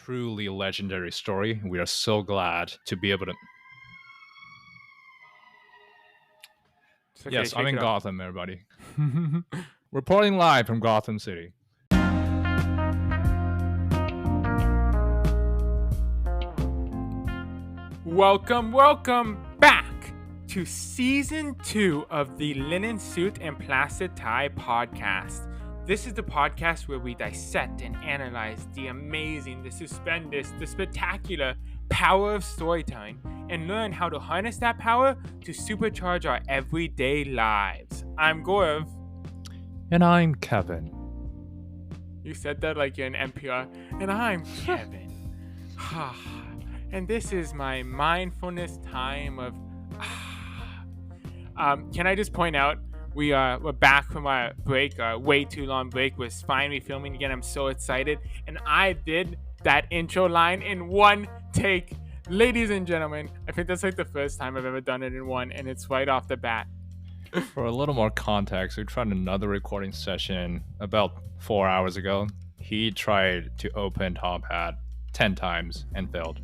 truly legendary story. We are so glad to be able to. It's okay, Yes, I'm shake in it off. Gotham, everybody. Reporting live from Gotham City. Welcome back to season 2 of the Linen Suit and Plastic Tie podcast. This is the podcast where we dissect and analyze the amazing, the stupendous, the spectacular power of storytelling and learn how to harness that power to supercharge our everyday lives. I'm Gaurav. And I'm Kevin. You said that like you're an NPR. And I'm Kevin. And this is my mindfulness time of. Can I just point out we're back from our break, our way too long break. We're finally filming again. I'm so excited, and I did that intro line in one take, ladies and gentlemen. I think that's like the first time I've ever done it in one, and it's right off the bat. For a little more context, we tried another recording session about 4 hours ago. He tried to open Top Hat 10 times and failed.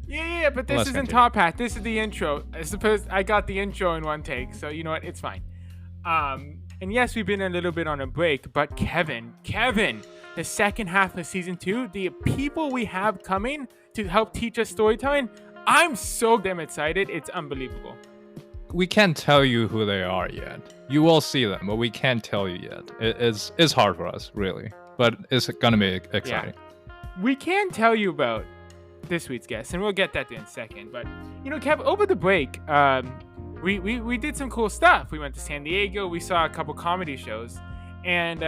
Yeah, but this isn't Top Hat. This is the intro. I suppose I got the intro in one take, so you know what? It's fine. And yes, we've been a little bit on a break, but Kevin, the second half of season 2, the people we have coming to help teach us storytelling, I'm so damn excited. It's unbelievable. We can't tell you who they are yet. You will see them, but we can't tell you yet. It's hard for us, really, but it's gonna be exciting. Yeah. We can tell you about this week's guest, and we'll get that in a second. But you know, Kev, over the break, we did some cool stuff. We went to San Diego. We saw a couple comedy shows, and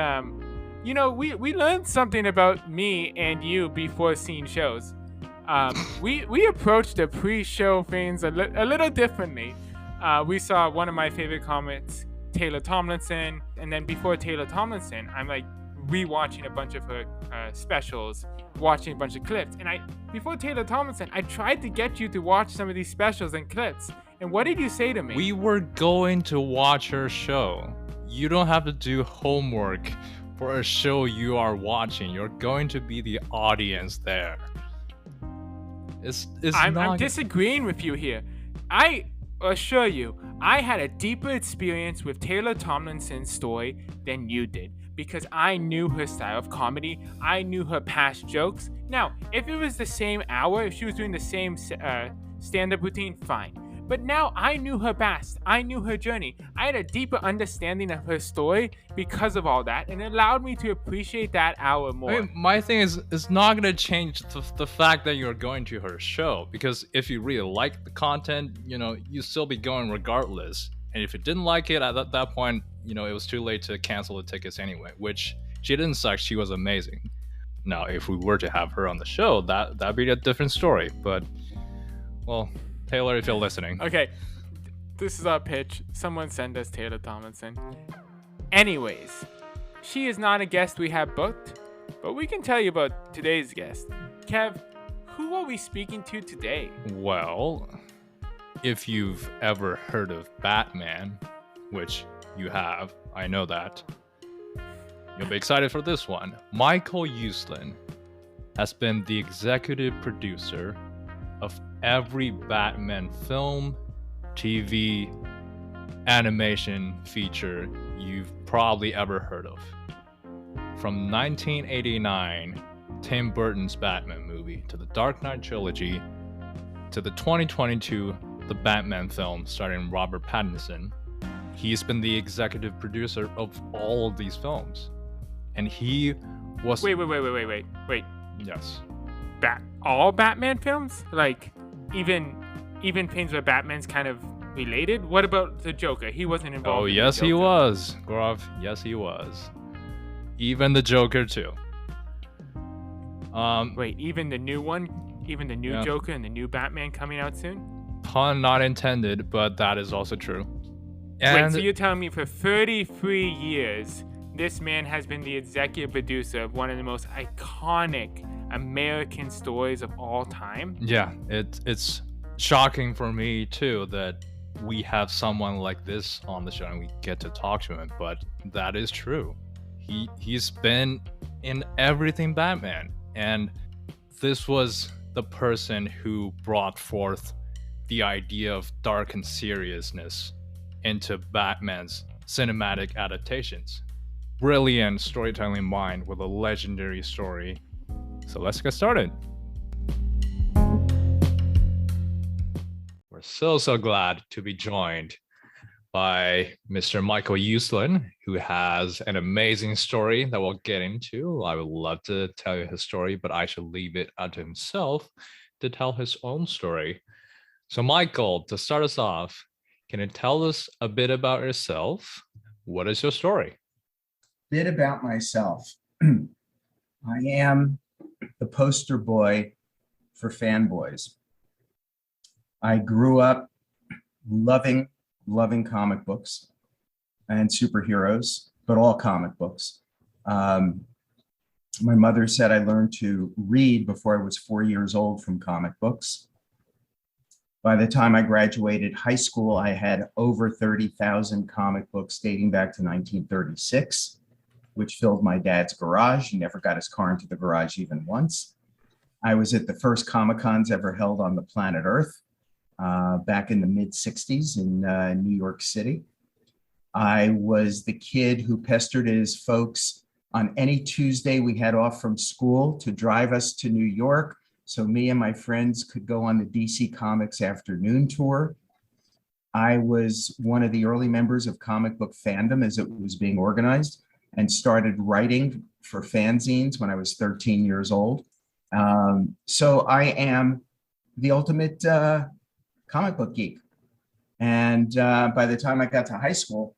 you know, we learned something about me and you before seeing shows. We approached the pre-show things a little differently. We saw one of my favorite comics, Taylor Tomlinson, and then before Taylor Tomlinson, I'm like rewatching a bunch of her specials, watching a bunch of clips. And before Taylor Tomlinson, I tried to get you to watch some of these specials and clips. And what did you say to me? We were going to watch her show. You don't have to do homework for a show you are watching. You're going to be the audience there. I'm disagreeing with you here. I assure you, I had a deeper experience with Taylor Tomlinson's story than you did, because I knew her style of comedy. I knew her past jokes. Now, if it was the same hour, if she was doing the same stand-up routine, fine. But now I knew her past. I knew her journey. I had a deeper understanding of her story because of all that, and it allowed me to appreciate that hour more. I mean, my thing is, it's not going to change the fact that you're going to her show, because if you really like the content, you know, you still be going regardless. And if you didn't like it at that point, you know, it was too late to cancel the tickets anyway, which she didn't suck. She was amazing. Now, if we were to have her on the show, that'd be a different story. But, well, Taylor, if you're listening. Okay, this is our pitch. Someone send us Taylor Tomlinson. Anyways, she is not a guest we have booked, but we can tell you about today's guest. Kev, who are we speaking to today? Well, if you've ever heard of Batman, which you have, I know that, you'll be excited for this one. Michael Uslan has been the executive producer of every Batman film, TV, animation feature you've probably ever heard of. From 1989, Tim Burton's Batman movie, to the Dark Knight trilogy, to the 2022 The Batman film starring Robert Pattinson, he's been the executive producer of all of these films. And he was... Wait. Yes. All Batman films? Like, even things where Batman's kind of related? What about the Joker? He wasn't involved. Oh, yes, he was. Gaurav, yes, he was. Even the Joker, too. Wait, even the new one? Even the new Joker and the new Batman coming out soon? Pun not intended, but that is also true. And wait, so you're telling me for 33 years, this man has been the executive producer of one of the most iconic American stories of all time? Yeah, it's shocking for me too that we have someone like this on the show and we get to talk to him, but that is true. He's been in everything Batman, and This was the person who brought forth the idea of dark and seriousness into Batman's cinematic adaptations. Brilliant storytelling mind with a legendary story. So let's get started. We're so glad to be joined by Mr. Michael Uslan, who has an amazing story that we'll get into. I would love to tell you his story, but I should leave it up to himself to tell his own story. So, Michael, to start us off, can you tell us a bit about yourself? What is your story? Bit about myself. I am the poster boy for fanboys. I grew up loving comic books and superheroes, but all comic books. My mother said I learned to read before I was 4 years old from comic books. By the time I graduated high school, I had over 30,000 comic books dating back to 1936, which filled my dad's garage. He never got his car into the garage even once. I was at the first Comic-Cons ever held on the planet Earth. Back in the mid-'60s in New York City. I was the kid who pestered his folks on any Tuesday we had off from school to drive us to New York so me and my friends could go on the DC Comics afternoon tour. I was one of the early members of comic book fandom as it was being organized and started writing for fanzines when I was 13 years old. So I am the ultimate comic book geek. And by the time I got to high school,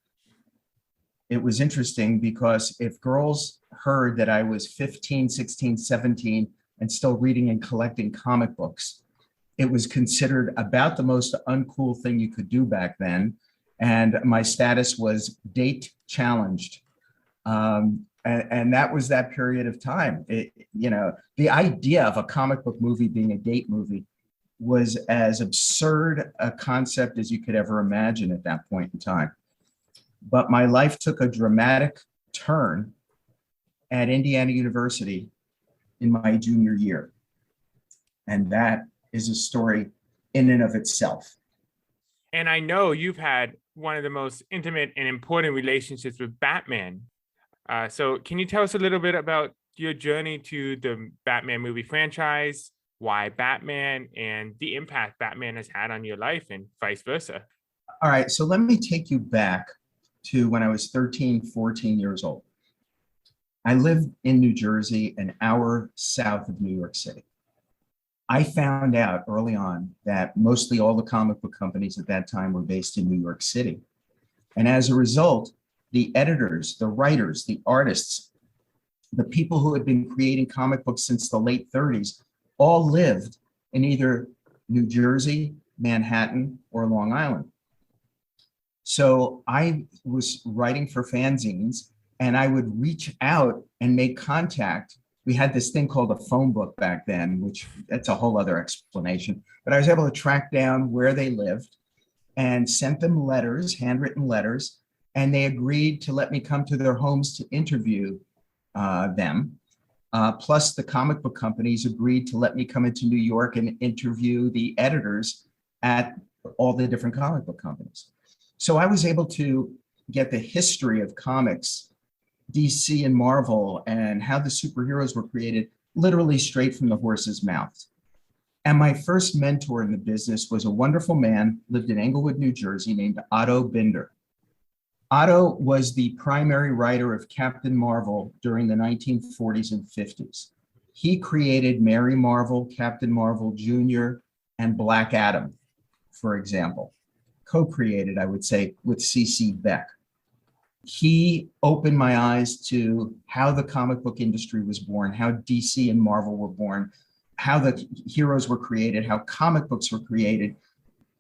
it was interesting because if girls heard that I was 15, 16, 17, and still reading and collecting comic books, it was considered about the most uncool thing you could do back then. And my status was date challenged. And that was that period of time. The idea of a comic book movie being a date movie was as absurd a concept as you could ever imagine at that point in time. But my life took a dramatic turn at Indiana University in my junior year. And that is a story in and of itself. And I know you've had one of the most intimate and important relationships with Batman. So can you tell us a little bit about your journey to the Batman movie franchise, why Batman, and the impact Batman has had on your life and vice versa? All right, so let me take you back to when I was 13, 14 years old. I lived in New Jersey, an hour south of New York City. I found out early on that mostly all the comic book companies at that time were based in New York City. And as a result, the editors, the writers, the artists, the people who had been creating comic books since the late 30s all lived in either New Jersey, Manhattan, or Long Island. So I was writing for fanzines and I would reach out and make contact. We had this thing called a phone book back then, which that's a whole other explanation, but I was able to track down where they lived and sent them letters, handwritten letters, and they agreed to let me come to their homes to interview them. Plus the comic book companies agreed to let me come into New York and interview the editors at all the different comic book companies. So I was able to get the history of comics, DC and Marvel, and how the superheroes were created literally straight from the horse's mouth. And my first mentor in the business was a wonderful man, lived in Englewood, New Jersey, named Otto Binder. Otto was the primary writer of Captain Marvel during the 1940s and 50s. He created Mary Marvel, Captain Marvel Jr., and Black Adam, for example. Co-created, I would say, with C.C. Beck. He opened my eyes to how the comic book industry was born, how DC and Marvel were born, how the heroes were created, how comic books were created.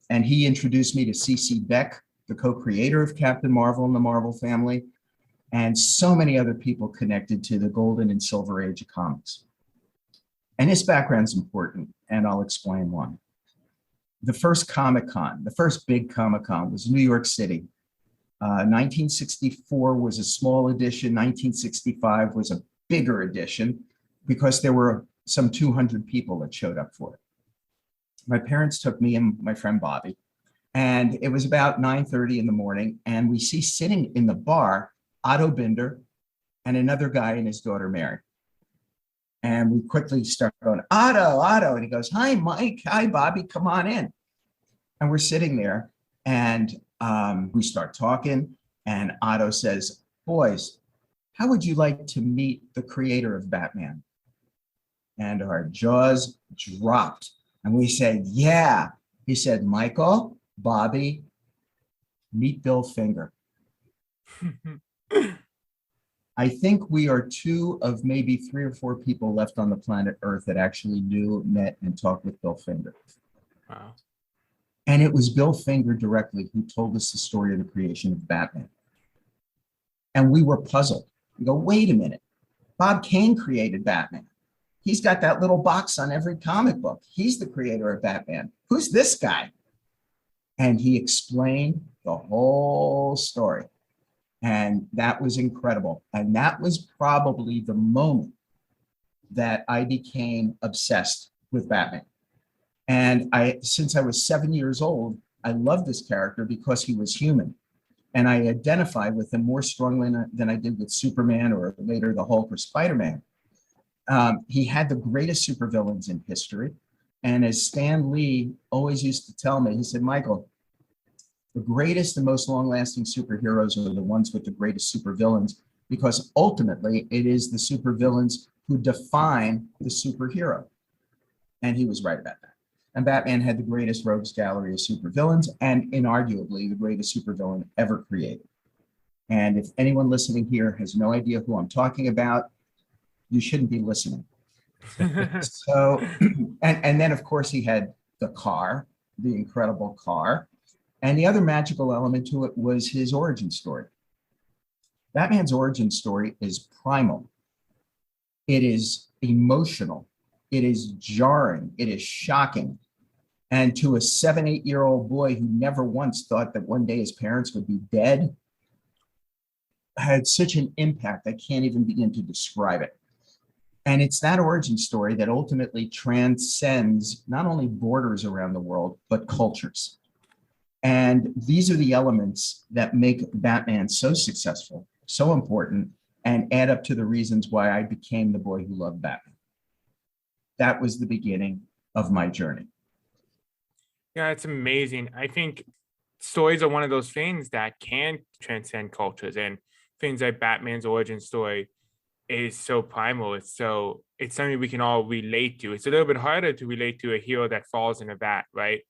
And he introduced me to C.C. Beck, the co-creator of Captain Marvel and the Marvel family, and so many other people connected to the golden and silver age of comics. And his background's important, and I'll explain why. The first Comic-Con, the first big Comic-Con was New York City. 1964 was a small edition, 1965 was a bigger edition because there were some 200 people that showed up for it. My parents took me and my friend Bobby, and it was about 9:30 in the morning, and we see sitting in the bar Otto Binder and another guy and his daughter Mary. And we quickly start going, Otto, and he goes, hi, Mike, hi, Bobby, come on in. And we're sitting there, and we start talking, and Otto says, boys, how would you like to meet the creator of Batman? And our jaws dropped, and we said, yeah. He said, Michael, Bobby, meet Bill Finger. I think we are two of maybe 3 or 4 people left on the planet Earth that actually knew, met, and talked with Bill Finger. Wow. And it was Bill Finger directly who told us the story of the creation of Batman. And we were puzzled. We go, wait a minute. Bob Kane created Batman. He's got that little box on every comic book. He's the creator of Batman. Who's this guy? And he explained the whole story. And that was incredible. And that was probably the moment that I became obsessed with Batman. And since I was 7 years old, I loved this character because he was human. And I identified with him more strongly than I did with Superman or later the Hulk or Spider-Man. He had the greatest supervillains in history. And as Stan Lee always used to tell me, he said, Michael, the greatest and most long-lasting superheroes are the ones with the greatest supervillains, because ultimately it is the supervillains who define the superhero. And he was right about that. And Batman had the greatest rogues gallery of supervillains and inarguably the greatest supervillain ever created. And if anyone listening here has no idea who I'm talking about, you shouldn't be listening. So, and then of course he had the car, the incredible car. And the other magical element to it was his origin story. Batman's origin story is primal. It is emotional. It is jarring. It is shocking. And to a 7-8-year-old boy who never once thought that one day his parents would be dead, had such an impact, I can't even begin to describe it. And it's that origin story that ultimately transcends not only borders around the world, but cultures. And these are the elements that make Batman so successful, so important, and add up to the reasons why I became the boy who loved Batman. That was the beginning of my journey. Yeah, it's amazing. I think stories are one of those things that can transcend cultures, and things like Batman's origin story is so primal. It's something we can all relate to. It's a little bit harder to relate to a hero that falls in a vat, right?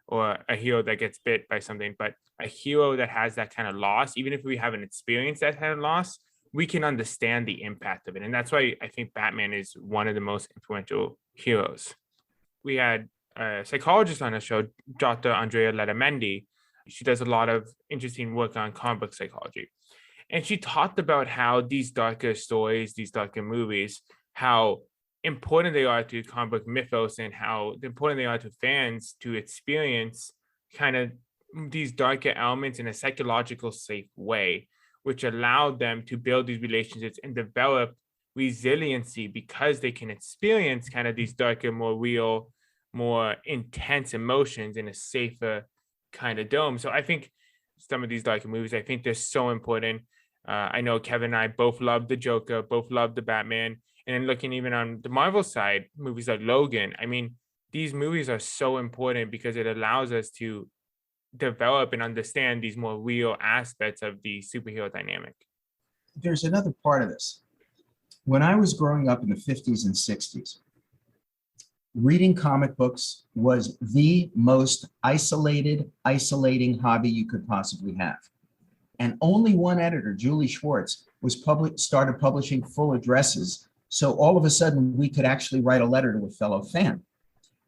Or a hero that gets bit by something, but a hero that has that kind of loss, even if we haven't experienced that kind of loss, we can understand the impact of it. And that's why I think Batman is one of the most influential heroes. We had a psychologist on the show, Dr. Andrea Letamendi. She does a lot of interesting work on comic book psychology. And she talked about how these darker stories, these darker movies, how important they are to comic book mythos and how important they are to fans to experience kind of these darker elements in a psychological safe way, which allowed them to build these relationships and develop resiliency because they can experience kind of these darker, more real, more intense emotions in a safer kind of dome. So I think some of these darker movies, I think they're so important. I know Kevin and I both love the Joker, both love the Batman. And then looking even on the Marvel side, movies like Logan, I mean, these movies are so important because it allows us to develop and understand these more real aspects of the superhero dynamic. There's another part of this. When I was growing up in the 50s and 60s, reading comic books was the most isolating hobby you could possibly have. And only one editor, Julie Schwartz, started publishing full addresses. So all of a sudden we could actually write a letter to a fellow fan.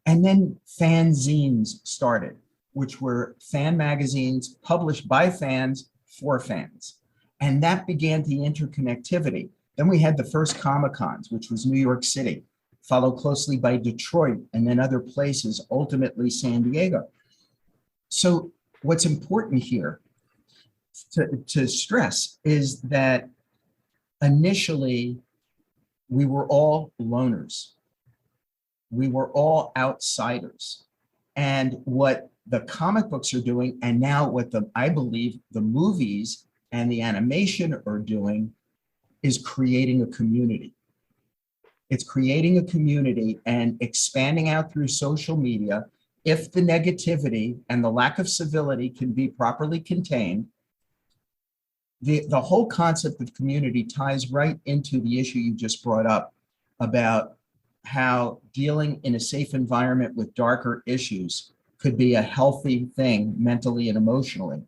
And then fanzines started, which were fan magazines published by fans for fans. And that began the interconnectivity. Then we had the first Comic-Cons, which was New York City, followed closely by Detroit and then other places, ultimately San Diego. So what's important here to stress is that initially we were all loners. We were all outsiders. And what the comic books are doing, and now what I believe the movies and the animation are doing, is creating a community. It's creating a community and expanding out through social media. If the negativity and the lack of civility can be properly contained, the whole concept of community ties right into the issue you just brought up about how dealing in a safe environment with darker issues could be a healthy thing mentally and emotionally.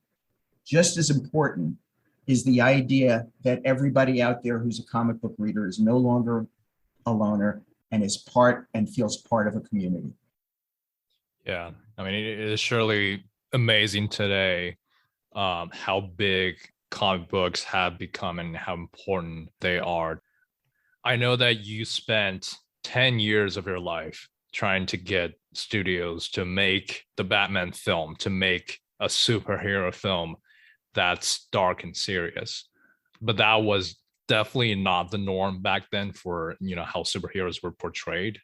Just as important is the idea that everybody out there who's a comic book reader is no longer a loner and is part and feels part of a community. Yeah, I mean, it is surely amazing today how big comic books have become and how important they are. I know that you spent 10 years of your life trying to get studios to make the Batman film, to make a superhero film that's dark and serious. But that was definitely not the norm back then for, you know, how superheroes were portrayed.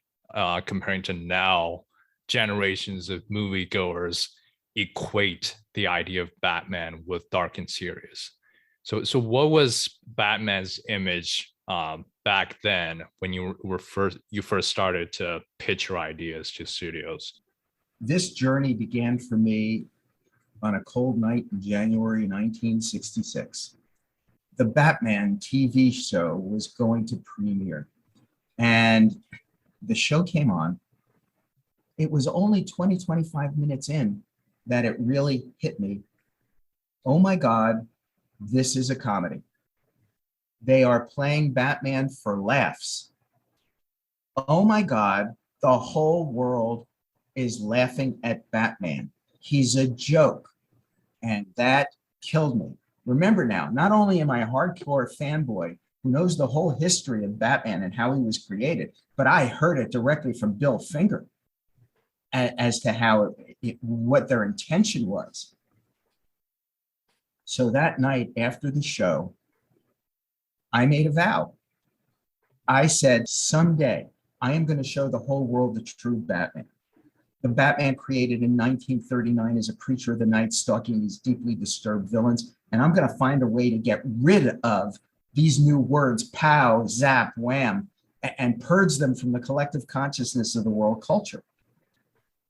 Comparing to now, generations of moviegoers equate the idea of Batman with dark and serious. So what was Batman's image back then when you first started to pitch your ideas to studios? This journey began for me on a cold night in January 1966. The Batman TV show was going to premiere, and the show came on. It was only 25 minutes in that it really hit me. Oh my God, this is a comedy. They are playing Batman for laughs. Oh my God, the whole world is laughing at Batman. He's a joke. And that killed me. Remember now, not only am I a hardcore fanboy who knows the whole history of Batman and how he was created, but I heard it directly from Bill Finger as to how what their intention was. So that night after the show, I made a vow. I said, someday I am going to show the whole world the true Batman. The Batman created in 1939 as a creature of the night stalking these deeply disturbed villains. And I'm going to find a way to get rid of these new words, pow, zap, wham, and purge them from the collective consciousness of the world culture.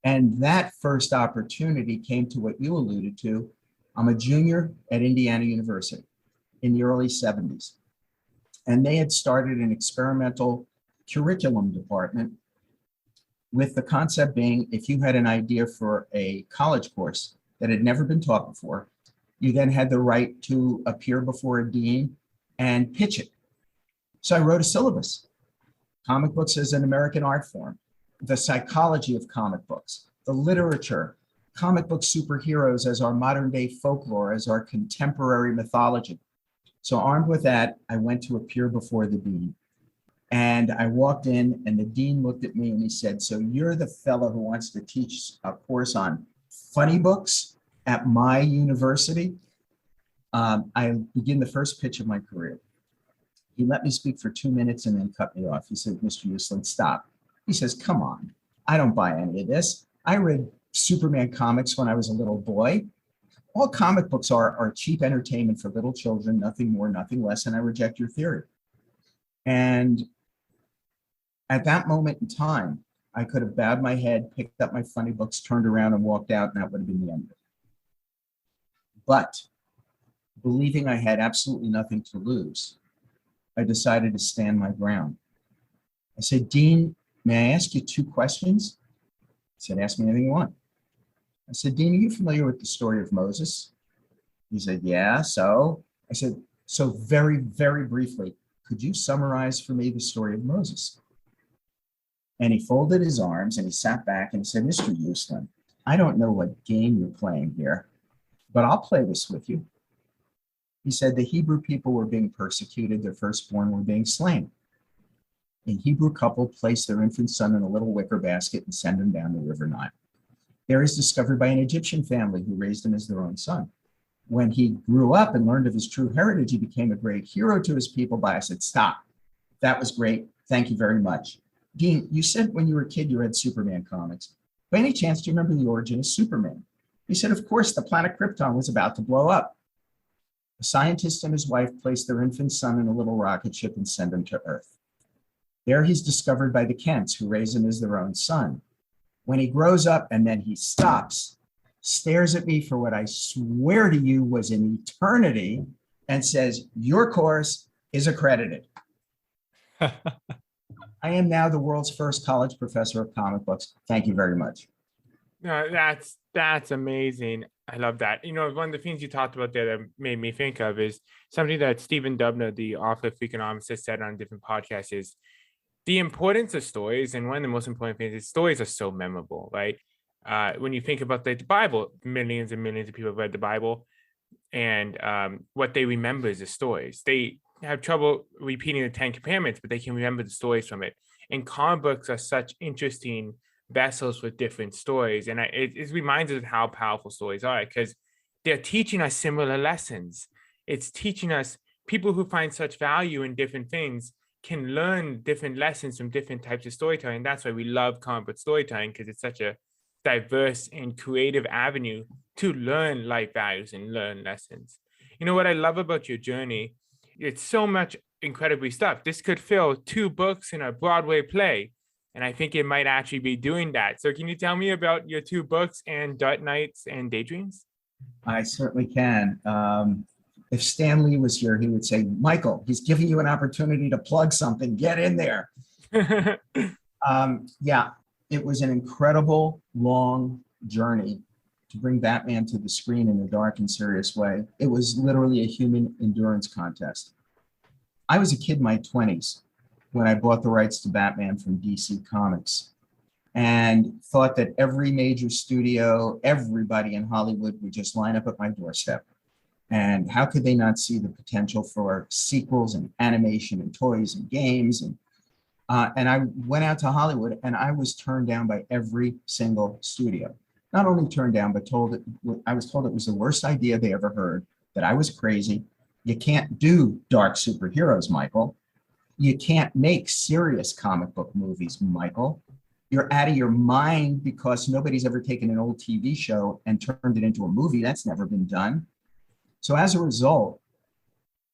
And that first opportunity came to what you alluded to. I'm a junior at Indiana University in the early 70s. And they had started an experimental curriculum department with the concept being, if you had an idea for a college course that had never been taught before, you then had the right to appear before a dean and pitch it. So I wrote a syllabus. Comic books as an American art form, the psychology of comic books, the literature, comic book superheroes as our modern day folklore, as our contemporary mythology. So armed with that, I went to appear before the dean. And I walked in and the dean looked at me and he said, so you're the fellow who wants to teach a course on funny books at my university? I begin the first pitch of my career. He let me speak for 2 minutes and then cut me off. He said, Mr. Uslan, stop. He says, come on, I don't buy any of this. I read Superman comics when I was a little boy. All comic books are cheap entertainment for little children, nothing more, nothing less, and I reject your theory. And at that moment in time, I could have bowed my head, picked up my funny books, turned around and walked out, and that would have been the end of it. But believing I had absolutely nothing to lose, I decided to stand my ground. I said, Dean, may I ask you 2 questions? He said, ask me anything you want. I said, Dean, are you familiar with the story of Moses? He said, yeah, so? I said, so very, very briefly, could you summarize for me the story of Moses? And he folded his arms and he sat back and he said, Mr. Uslan, I don't know what game you're playing here, but I'll play this with you. He said the Hebrew people were being persecuted, their firstborn were being slain. A Hebrew couple placed their infant son in a little wicker basket and sent him down the river Nile. There he is discovered by an Egyptian family who raised him as their own son. When he grew up and learned of his true heritage, he became a great hero to his people. But I said, stop. That was great. Thank you very much. Dean, you said when you were a kid you read Superman comics. By any chance, do you remember the origin of Superman? He said, of course, the planet Krypton was about to blow up. A scientist and his wife placed their infant son in a little rocket ship and sent him to Earth. There he's discovered by the Kents, who raise him as their own son. When he grows up and then he stops, stares at me for what I swear to you was an eternity, and says, your course is accredited. I am now the world's first college professor of comic books. Thank you very much. No, that's amazing. I love that. You know, one of the things you talked about there that made me think of is something that Stephen Dubner, the author of Freakonomics, has said on different podcasts is the importance of stories. And one of the most important things is stories are so memorable, right? When you think about the Bible, millions and millions of people have read the Bible, and what they remember is the stories. They have trouble repeating the 10 Commandments, but they can remember the stories from it. And comic books are such interesting vessels with different stories. And it reminds us of how powerful stories are, because they're teaching us similar lessons. It's teaching us, people who find such value in different things can learn different lessons from different types of storytelling. That's why we love comic book storytelling, because it's such a diverse and creative avenue to learn life values and learn lessons. You know what I love about your journey? It's so much incredibly stuff. This could fill 2 books in a Broadway play, and I think it might actually be doing that. So can you tell me about your 2 books and Dark Nights and Daydreams? I certainly can. If Stan Lee was here, he would say, Michael, he's giving you an opportunity to plug something. Get in there. Yeah, it was an incredible, long journey to bring Batman to the screen in a dark and serious way. It was literally a human endurance contest. I was a kid in my 20s when I bought the rights to Batman from DC Comics and thought that every major studio, everybody in Hollywood would just line up at my doorstep. And how could they not see the potential for sequels and animation and toys and games? And I went out to Hollywood and I was turned down by every single studio. Not only turned down, but I was told it was the worst idea they ever heard, that I was crazy. You can't do dark superheroes, Michael. You can't make serious comic book movies, Michael. You're out of your mind because nobody's ever taken an old TV show and turned it into a movie. That's never been done. So as a result,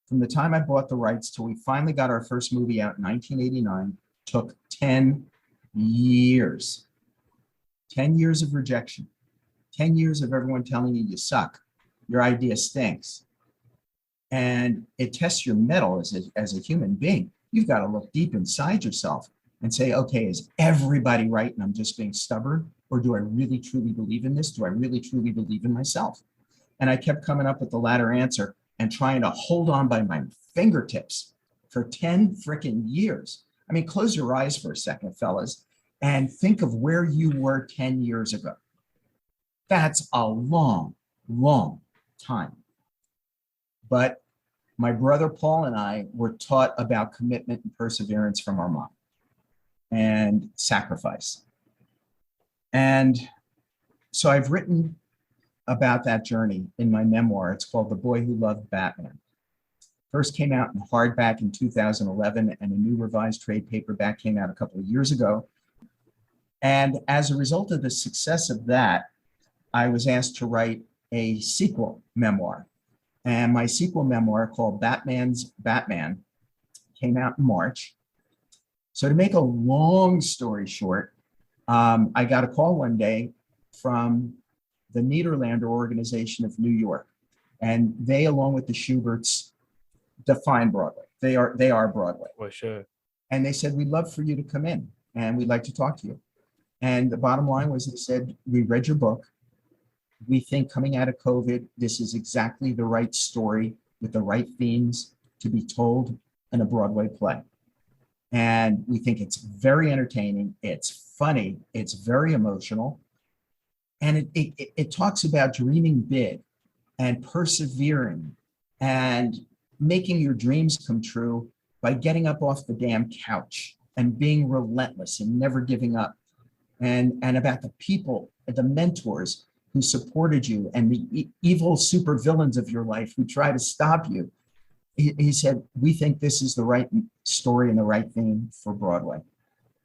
from the time I bought the rights till we finally got our first movie out in 1989, took 10 years. 10 years of rejection. 10 years of everyone telling you suck. Your idea stinks. And it tests your mettle as a human being. You've got to look deep inside yourself and say, okay, is everybody right and I'm just being stubborn? Or do I really truly believe in this? Do I really truly believe in myself? And I kept coming up with the latter answer and trying to hold on by my fingertips for 10 freaking years. I mean, close your eyes for a second, fellas, and think of where you were 10 years ago. That's a long, long time. But my brother Paul and I were taught about commitment and perseverance from our mom and sacrifice. And so I've written about that journey in my memoir. It's called The Boy Who Loved Batman. First came out in hardback in 2011, and a new revised trade paperback came out a couple of years ago. And as a result of the success of that, I was asked to write a sequel memoir. And my sequel memoir, called Batman's Batman, came out in March. So to make a long story short, I got a call one day from the Nederlander organization of New York. And they, along with the Schuberts, define Broadway. They are Broadway. Well, sure. And they said, we'd love for you to come in and we'd like to talk to you. And the bottom line was, they said, we read your book. We think coming out of COVID, this is exactly the right story with the right themes to be told in a Broadway play. And we think it's very entertaining. It's funny. It's very emotional. And it talks about dreaming big and persevering and making your dreams come true by getting up off the damn couch and being relentless and never giving up. And about the people, the mentors who supported you and the evil supervillains of your life who try to stop you. He said, we think this is the right story and the right theme for Broadway.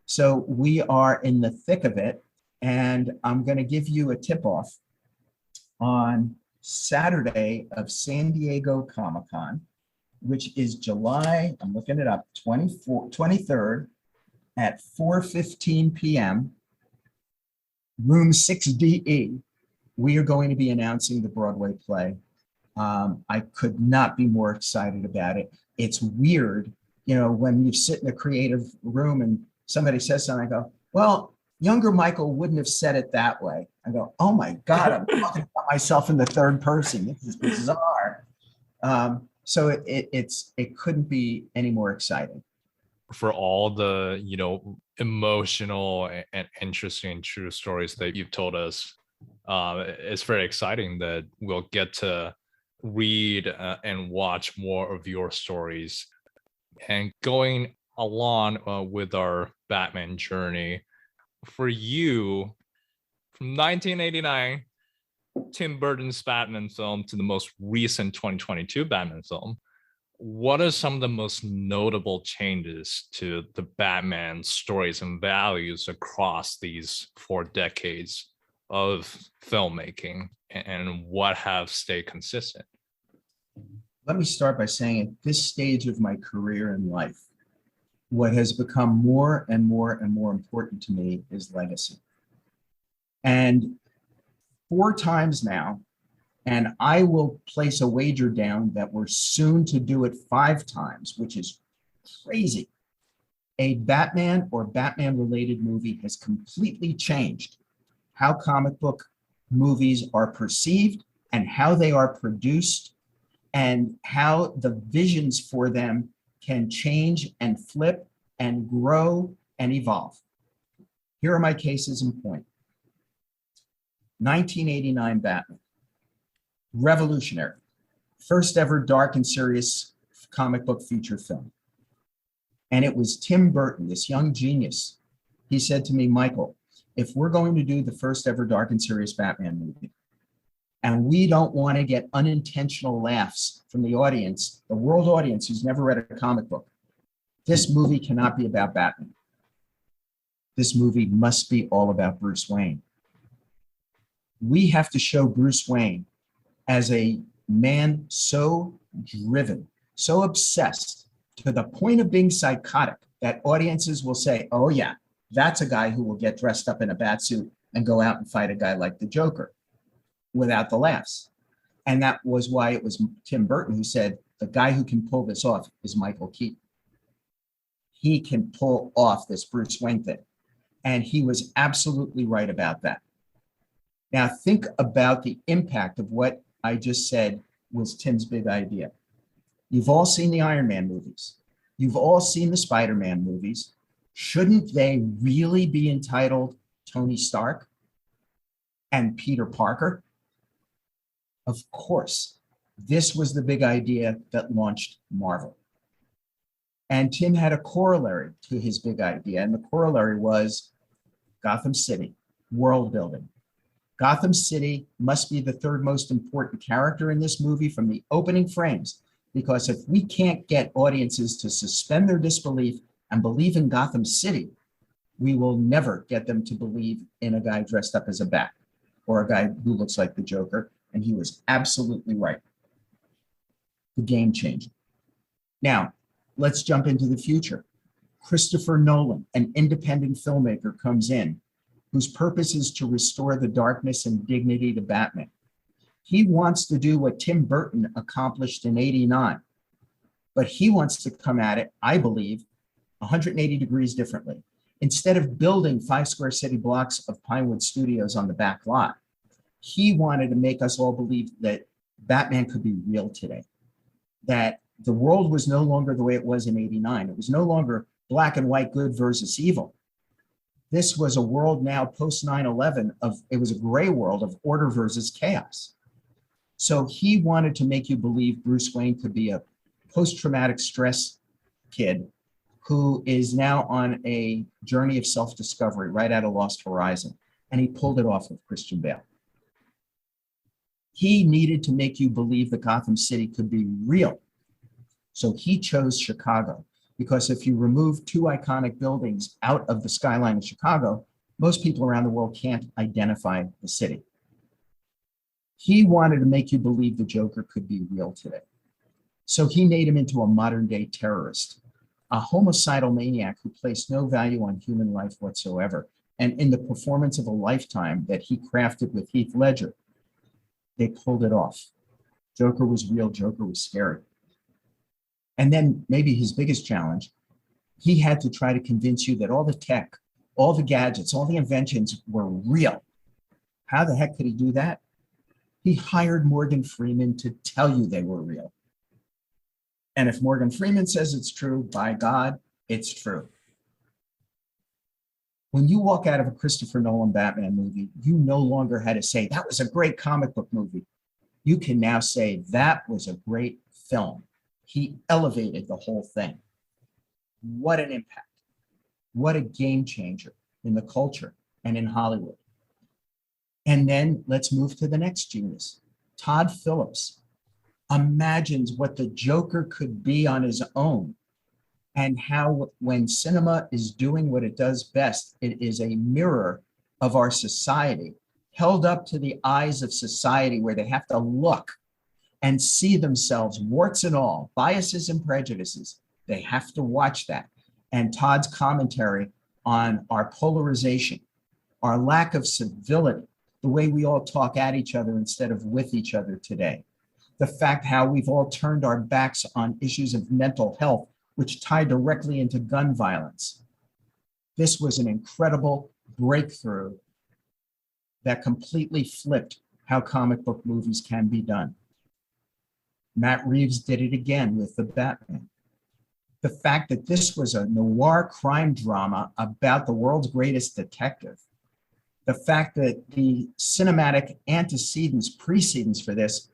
So we are in the thick of it. And I'm going to give you a tip off on Saturday of San Diego Comic-Con, which is July, I'm looking it up, 23rd at 4:15 p.m., room 6DE. We are going to be announcing the Broadway play. I could not be more excited about it. It's weird, when you sit in a creative room and somebody says something, I go, well, younger Michael wouldn't have said it that way. I go, oh my God, I'm talking about myself in the third person. This is bizarre. So it couldn't be any more exciting. For all the, emotional and interesting true stories that you've told us, it's very exciting that we'll get to read and watch more of your stories. And going along with our Batman journey, for you, from 1989, Tim Burton's Batman film, to the most recent 2022 Batman film, what are some of the most notable changes to the Batman stories and values across these 4 decades of filmmaking, and what have stayed consistent? Let me start by saying, at this stage of my career in life, what has become more and more and more important to me is legacy. And 4 times now, and I will place a wager down that we're soon to do it 5 times, which is crazy. A Batman or Batman-related movie has completely changed how comic book movies are perceived and how they are produced, and how the visions for them can change and flip and grow and evolve. Here are my cases in point. 1989 Batman, revolutionary, first ever dark and serious comic book feature film. And it was Tim Burton, this young genius. He said to me, Michael, if we're going to do the first ever dark and serious Batman movie, and we don't want to get unintentional laughs from the audience, the world audience who's never read a comic book, this movie cannot be about Batman. This movie must be all about Bruce Wayne. We have to show Bruce Wayne as a man so driven, so obsessed, to the point of being psychotic, that audiences will say, oh yeah, that's a guy who will get dressed up in a bat suit and go out and fight a guy like the Joker, without the laughs. And that was why it was Tim Burton who said, the guy who can pull this off is Michael Keaton. He can pull off this Bruce Wayne thing. And he was absolutely right about that. Now think about the impact of what I just said was Tim's big idea. You've all seen the Iron Man movies. You've all seen the Spider-Man movies. Shouldn't they really be entitled Tony Stark and Peter Parker? Of course, this was the big idea that launched Marvel. And Tim had a corollary to his big idea, and the corollary was Gotham City, world building. Gotham City must be the 3rd most important character in this movie from the opening frames, because if we can't get audiences to suspend their disbelief and believe in Gotham City, we will never get them to believe in a guy dressed up as a bat or a guy who looks like the Joker. And he was absolutely right. The game changer. Now, let's jump into the future. Christopher Nolan, an independent filmmaker, comes in whose purpose is to restore the darkness and dignity to Batman. He wants to do what Tim Burton accomplished in '89, but he wants to come at it, I believe, 180 degrees differently. Instead of building 5 square city blocks of Pinewood Studios on the back lot, he wanted to make us all believe that Batman could be real today, that the world was no longer the way it was in '89. It was no longer black and white, good versus evil. This was a world now post 9/11 it was a gray world of order versus chaos. So he wanted to make you believe Bruce Wayne could be a post-traumatic stress kid who is now on a journey of self-discovery right at a lost horizon. And he pulled it off with Christian Bale. He needed to make you believe that Gotham City could be real. So he chose Chicago. because if you remove two iconic buildings out of the skyline of Chicago, most people around the world can't identify the city. He wanted to make you believe the Joker could be real today. So he made him into a modern day terrorist, a homicidal maniac who placed no value on human life whatsoever. And in the performance of a lifetime that he crafted with Heath Ledger, they pulled it off. Joker was real, Joker was scary. And then maybe his biggest challenge, he had to try to convince you that all the tech, all the gadgets, all the inventions were real. How the heck could he do that? He hired Morgan Freeman to tell you they were real. And if Morgan Freeman says it's true, by God, it's true. When you walk out of a Christopher Nolan Batman movie, you no longer had to say, that was a great comic book movie. You can now say, that was a great film. He elevated the whole thing. What an impact. What a game changer in the culture and in Hollywood. And then let's move to the next genius. Todd Phillips imagines what the Joker could be on his own, and how when cinema is doing what it does best, it is a mirror of our society, held up to the eyes of society where they have to look and see themselves, warts and all, biases and prejudices. They have to watch that. And Todd's commentary on our polarization, our lack of civility, the way we all talk at each other instead of with each other today, the fact how we've all turned our backs on issues of mental health, which tie directly into gun violence. This was an incredible breakthrough that completely flipped how comic book movies can be done. Matt Reeves did it again with The Batman. The fact that this was a noir crime drama about the world's greatest detective, the fact that the cinematic precedents for this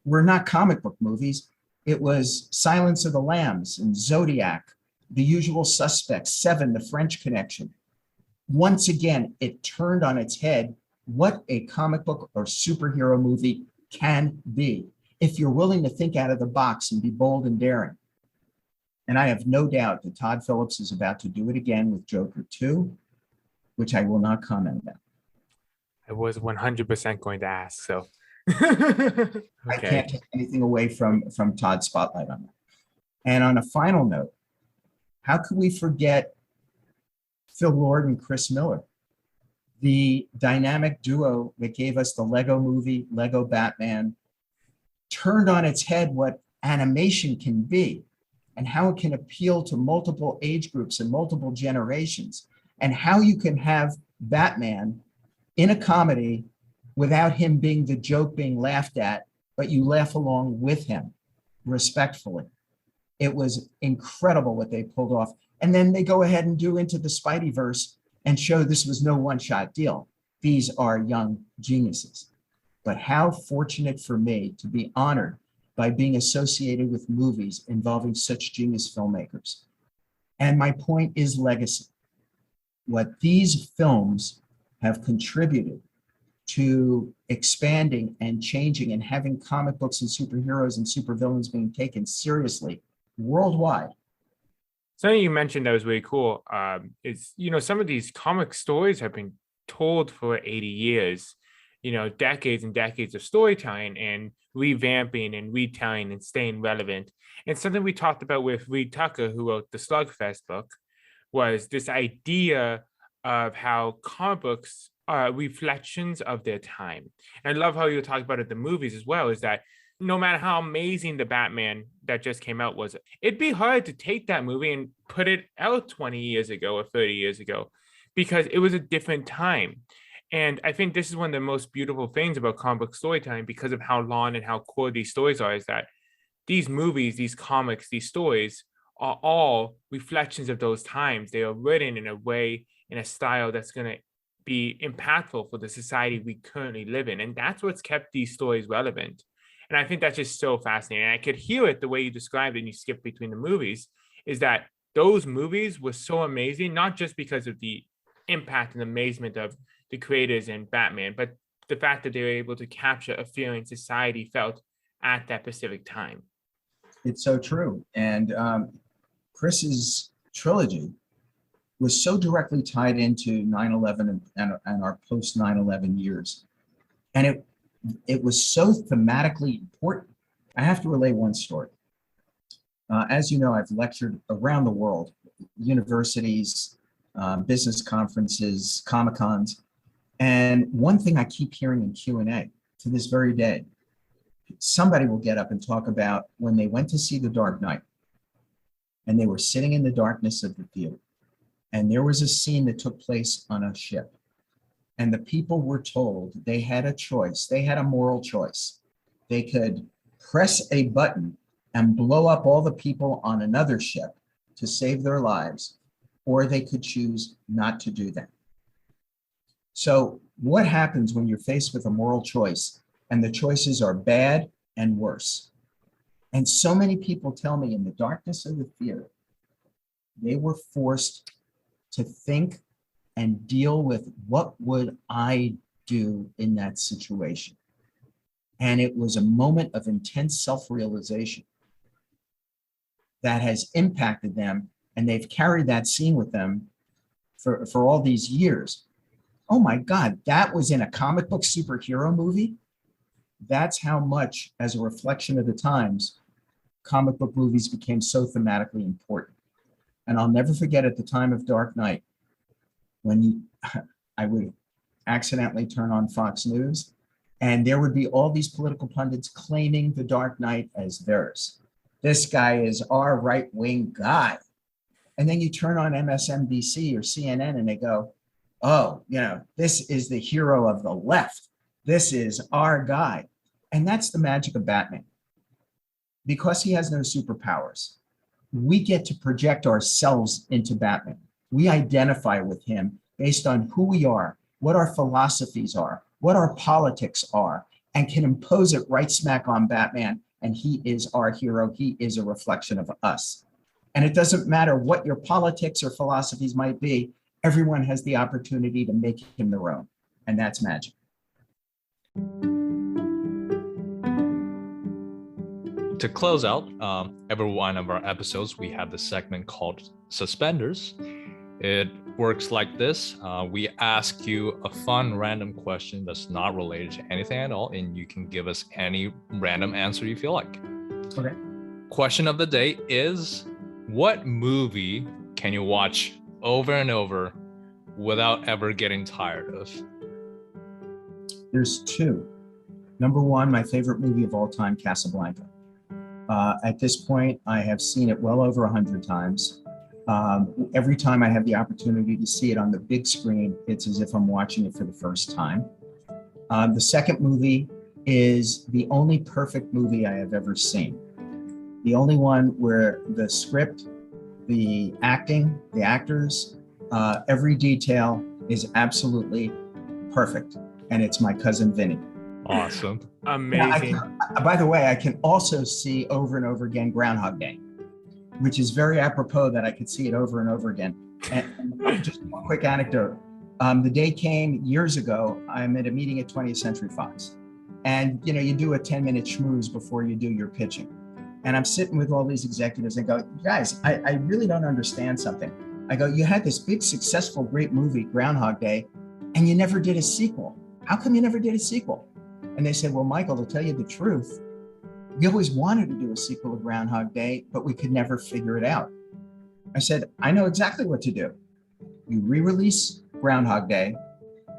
were not comic book movies. It was Silence of the Lambs and Zodiac, The Usual Suspects, Seven, The French Connection. Once again, it turned on its head what a comic book or superhero movie can be, if you're willing to think out of the box and be bold and daring. And I have no doubt that Todd Phillips is about to do it again with Joker 2, which I will not comment about. I was 100% going to ask, so. Okay. I can't take anything away from Todd's spotlight on that. And on a final note, how could we forget Phil Lord and Chris Miller, the dynamic duo that gave us the Lego movie, Lego Batman, turned on its head what animation can be and how it can appeal to multiple age groups and multiple generations, and how you can have Batman in a comedy without him being the joke being laughed at, but you laugh along with him respectfully. It was incredible what they pulled off. And then they go ahead and do Into the Spideyverse and show this was no one-shot deal. These are young geniuses. But how fortunate for me to be honored by being associated with movies involving such genius filmmakers. And my point is legacy. What these films have contributed to expanding and changing and having comic books and superheroes and supervillains being taken seriously worldwide. Something you mentioned that was really cool is, some of these comic stories have been told for 80 years, decades and decades of storytelling and revamping and retelling and staying relevant. And something we talked about with Reed Tucker, who wrote the Slugfest book, was this idea of how comic books are reflections of their time. And I love how you talk about it, the movies as well, is that no matter how amazing the Batman that just came out was, it'd be hard to take that movie and put it out 20 years ago or 30 years ago, because it was a different time. And I think this is one of the most beautiful things about comic book storytelling, because of how long and how core these stories are, is that these movies, these comics, these stories are all reflections of those times. They are written in a way, in a style that's going to be impactful for the society we currently live in. And that's what's kept these stories relevant. And I think that's just so fascinating. And I could hear it the way you described it and you skip between the movies, is that those movies were so amazing, not just because of the impact and amazement of the creators and Batman, but the fact that they were able to capture a feeling society felt at that specific time. It's so true. And Chris's trilogy was so directly tied into 9/11 and our post 9/11 years. And it was so thematically important. I have to relay one story. As you know, I've lectured around the world, universities, business conferences, Comic-Cons. And one thing I keep hearing in Q&A to this very day, somebody will get up and talk about when they went to see The Dark Knight and they were sitting in the darkness of the theater. And there was a scene that took place on a ship. And the people were told they had a choice. They had a moral choice. They could press a button and blow up all the people on another ship to save their lives, or they could choose not to do that. So what happens when you're faced with a moral choice and the choices are bad and worse? And so many people tell me in the darkness of the theater, they were forced to think and deal with what would I do in that situation. And it was a moment of intense self-realization that has impacted them, and they've carried that scene with them for all these years. Oh my God, that was in a comic book superhero movie? That's how much, as a reflection of the times, comic book movies became so thematically important. And I'll never forget at the time of Dark Knight, when I would accidentally turn on Fox News, and there would be all these political pundits claiming the Dark Knight as theirs. This guy is our right-wing guy. And then you turn on MSNBC or CNN and they go, oh, this is the hero of the left. This is our guy. And that's the magic of Batman. Because he has no superpowers, we get to project ourselves into Batman. We identify with him based on who we are, what our philosophies are, what our politics are, and can impose it right smack on Batman. And he is our hero. He is a reflection of us. And it doesn't matter what your politics or philosophies might be, everyone has the opportunity to make him their own. And that's magic. To close out every one of our episodes, we have the segment called Suspenders. It works like this. We ask you a fun random question that's not related to anything at all, and you can give us any random answer you feel like. Okay. Question of the day is, what movie can you watch over and over without ever getting tired of? There's two. Number one, my favorite movie of all time, Casablanca. At this point, I have seen it well over 100 times. Every time I have the opportunity to see it on the big screen, it's as if I'm watching it for the first time. The second movie is the only perfect movie I have ever seen. The only one where the script, the acting, the actors, every detail is absolutely perfect. And it's My Cousin Vinny. Awesome. Amazing. By the way, I can also see over and over again Groundhog Day, which is very apropos that I could see it over and over again. And just one quick anecdote. The day came years ago, I'm at a meeting at 20th Century Fox. And you do a 10-minute schmooze before you do your pitching. And I'm sitting with all these executives and go, guys, I really don't understand something. I go, you had this big, successful, great movie, Groundhog Day, and you never did a sequel. How come you never did a sequel? And they said, well, Michael, to tell you the truth, we always wanted to do a sequel of Groundhog Day, but we could never figure it out. I said, I know exactly what to do. You re-release Groundhog Day,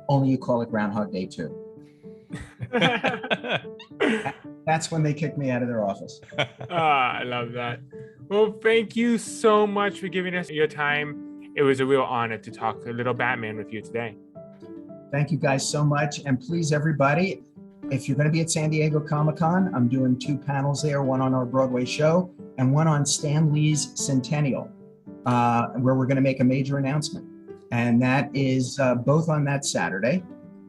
only you call it Groundhog Day 2. That's when they kicked me out of their office. I love that. Well, thank you so much for giving us your time. It was a real honor to talk a little Batman with you today. Thank you guys so much. And please, everybody, if you're going to be at San Diego Comic-Con, I'm doing 2 panels there, one on our Broadway show and one on Stan Lee's Centennial, where we're going to make a major announcement. And that is both on that Saturday.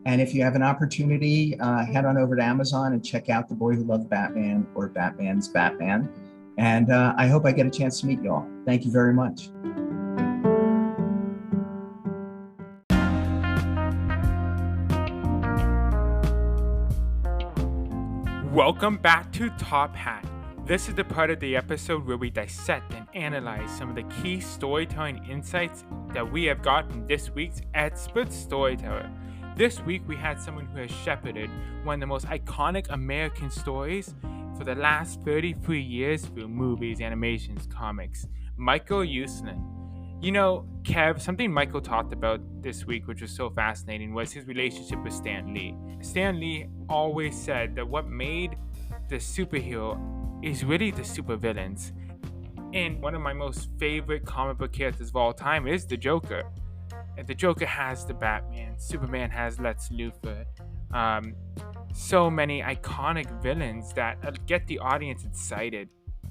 And if you have an opportunity, head on over to Amazon and check out The Boy Who Loved Batman or Batman's Batman. And I hope I get a chance to meet you all. Thank you very much. Welcome back to Top Hat, This is the part of the episode where we dissect and analyze some of the key storytelling insights that we have got from this week's expert storyteller. This week we had someone who has shepherded one of the most iconic American stories for the last 33 years through movies, animations, comics, Michael Uslan. You know, Kev, something Michael talked about this week, which was so fascinating, was his relationship with Stan Lee. Stan Lee always said that what made the superhero is really the supervillains. And one of my most favorite comic book characters of all time is the Joker. And the Joker has the Batman, Superman has Lex Luthor. So many iconic villains that get the audience excited.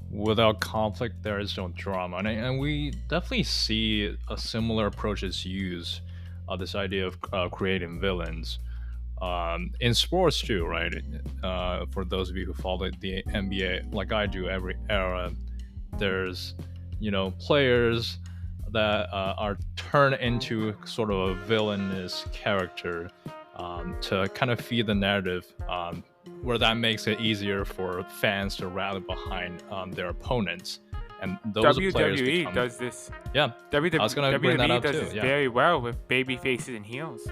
Without conflict, there is no drama, and we definitely see a similar approaches used. This idea of creating villains in sports too, right? For those of you who follow the NBA, like I do, every era, there's players that are turned into sort of a villainous character to kind of feed the narrative, where that makes it easier for fans to rally behind their opponents. And those players WWE does this. Yeah, I was going to bring that up does too. This Yeah. very well with baby faces and heels.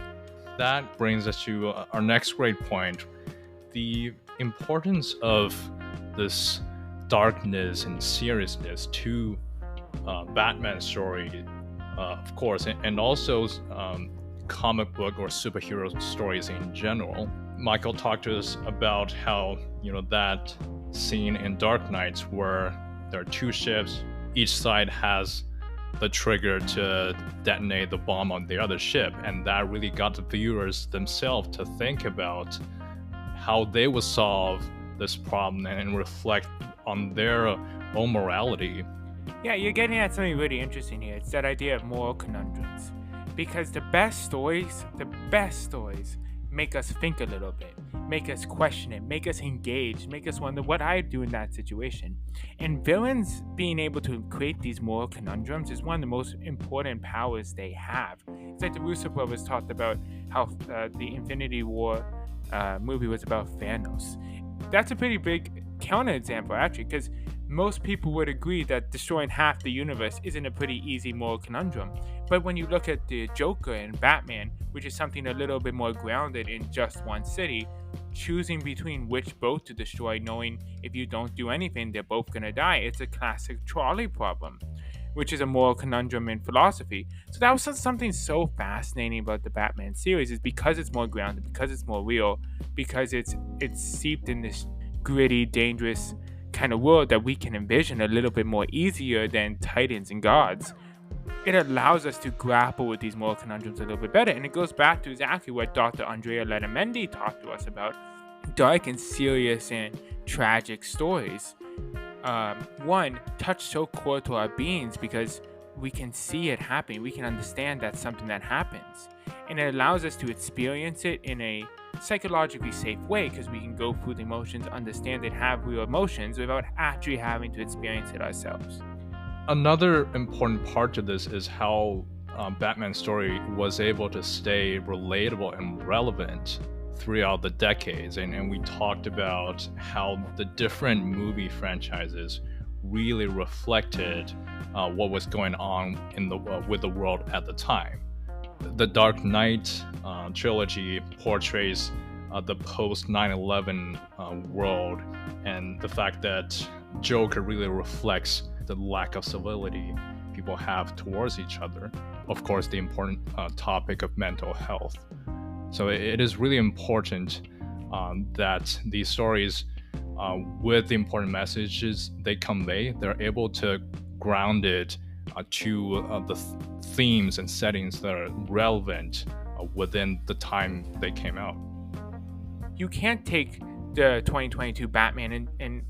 That brings us to our next great point: the importance of this darkness and seriousness to Batman story, of course, and also comic book or superhero stories in general. Michael talked to us about how that scene in Dark Knight where there are two ships, each side has the trigger to detonate the bomb on the other ship, and that really got the viewers themselves to think about how they would solve this problem and reflect on their own morality. Yeah, you're getting at something really interesting here. It's that idea of moral conundrums. Because the best stories make us think a little bit, make us question it, make us engage, make us wonder what I'd do in that situation. And villains being able to create these moral conundrums is one of the most important powers they have. It's like the Russo brothers talked about how the Infinity War movie was about Thanos. That's a pretty big counterexample, actually, because most people would agree that destroying half the universe isn't a pretty easy moral conundrum. But when you look at the Joker and Batman, which is something a little bit more grounded in just one city, choosing between which boat to destroy, knowing if you don't do anything, they're both gonna die, it's a classic trolley problem, which is a moral conundrum in philosophy. So that was something so fascinating about the Batman series, is because it's more grounded, because it's more real, because it's seeped in this gritty, dangerous kind of world that we can envision a little bit more easier than Titans and gods. It allows us to grapple with these moral conundrums a little bit better, and it goes back to exactly what Dr. Andrea Letamendi talked to us about: dark and serious and tragic stories. One, touch so core to our beings because we can see it happening, we can understand that's something that happens, and it allows us to experience it in a psychologically safe way because we can go through the emotions, understand it, have real emotions without actually having to experience it ourselves. Another important part to this is how Batman's story was able to stay relatable and relevant throughout the decades, and we talked about how the different movie franchises really reflected what was going on in with the world at the time. The Dark Knight trilogy portrays the post 9/11 world, and the fact that Joker really reflects the lack of civility people have towards each other. Of course, the important topic of mental health. So it is really important that these stories, with the important messages they convey, they're able to ground it to the themes and settings that are relevant within the time they came out. You can't take the 2022 Batman and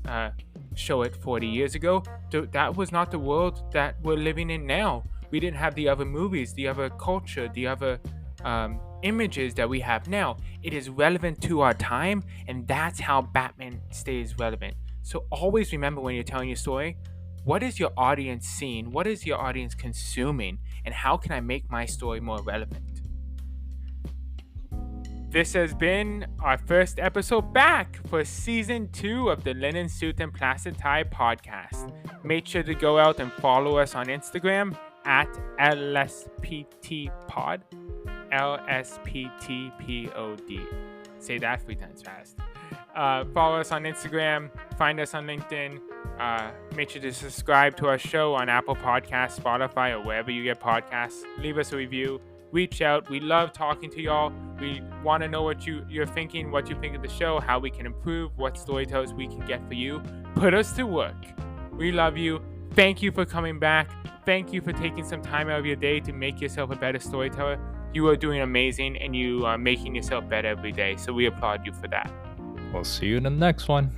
show it 40 years ago. That was not the world that we're living in now. We didn't have the other movies, the other culture, the other images that we have now. It is relevant to our time, and that's how Batman stays relevant. So always remember when you're telling your story, what is your audience seeing? What is your audience consuming? And how can I make my story more relevant? This has been our first episode back for season 2 of the Linen Suit and Plastic Tie podcast. Make sure to go out and follow us on Instagram at LSPTpod. LSPTPOD. Say that 3 times fast. Follow us on Instagram. Find us on LinkedIn. Make sure to subscribe to our show on Apple Podcasts, Spotify, or wherever you get podcasts. Leave us a review. Reach out. We love talking to y'all. We want to know what you're thinking, what you think of the show, how we can improve, what storytellers we can get for you. Put us to work. We love you. Thank you for coming back. Thank you for taking some time out of your day to make yourself a better storyteller. You are doing amazing, and you are making yourself better every day. So we applaud you for that. We'll see you in the next one.